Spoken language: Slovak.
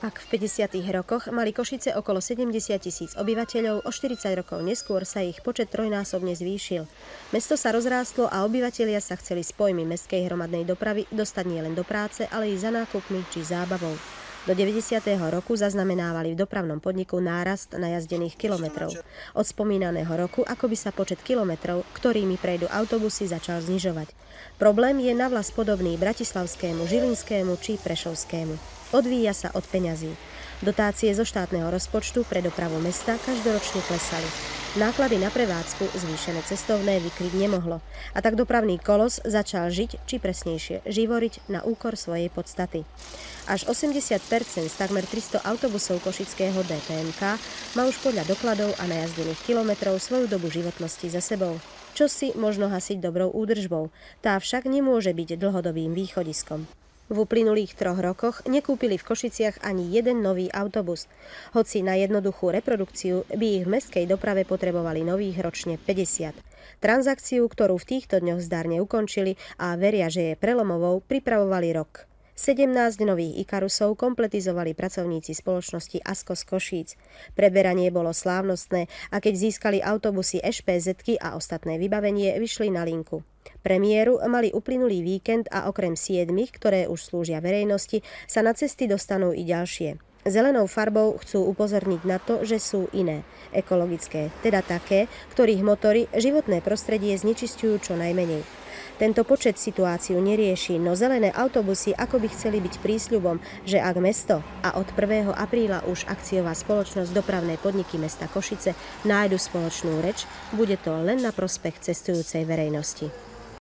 Ak v 50. rokoch mali Košice okolo 70 000 obyvateľov, o 40 rokov neskôr sa ich počet trojnásobne zvýšil. Mesto sa rozrástlo a obyvatelia sa chceli s pojmy mestskej hromadnej dopravy dostať nielen do práce, ale i za nákupmi či zábavou. Do 90. roku zaznamenávali v dopravnom podniku nárast najazdených kilometrov. Od spomínaného roku akoby sa počet kilometrov, ktorými prejdú autobusy, začal znižovať. Problém je navlas podobný bratislavskému, žilinskému či prešovskému. Odvíja sa od peňazí. Dotácie zo štátneho rozpočtu pre dopravu mesta každoročne klesali. Náklady na prevádzku zvýšené cestovné vykryť nemohlo. A tak dopravný kolos začal žiť, či presnejšie živoriť na úkor svojej podstaty. Až 80% z takmer 300 autobusov košického DPMK má už podľa dokladov a najazdených kilometrov svoju dobu životnosti za sebou. Čo si možno hasiť dobrou údržbou. Tá však nemôže byť dlhodobým východiskom. V uplynulých 3 rokoch nekúpili v Košiciach ani jeden nový autobus. Hoci na jednoduchú reprodukciu by ich v mestskej doprave potrebovali nových ročne 50. Transakciu, ktorú v týchto dňoch zdárne ukončili a veria, že je prelomovou, pripravovali rok. 17 nových Ikarusov kompletizovali pracovníci spoločnosti Asko z Košíc. Preberanie bolo slávnostné a keď získali autobusy ŠPZ-ky a ostatné vybavenie, vyšli na linku. Premiéru mali uplynulý víkend a okrem 7, ktoré už slúžia verejnosti, sa na cesty dostanú i ďalšie. Zelenou farbou chcú upozorniť na to, že sú iné, ekologické, teda také, ktorých motory životné prostredie znečisťujú čo najmenej. Tento počet situáciu nerieši, no zelené autobusy akoby chceli byť prísľubom, že ak mesto a od 1. apríla už akciová spoločnosť Dopravné podniky mesta Košice nájdu spoločnú reč, bude to len na prospech cestujúcej verejnosti.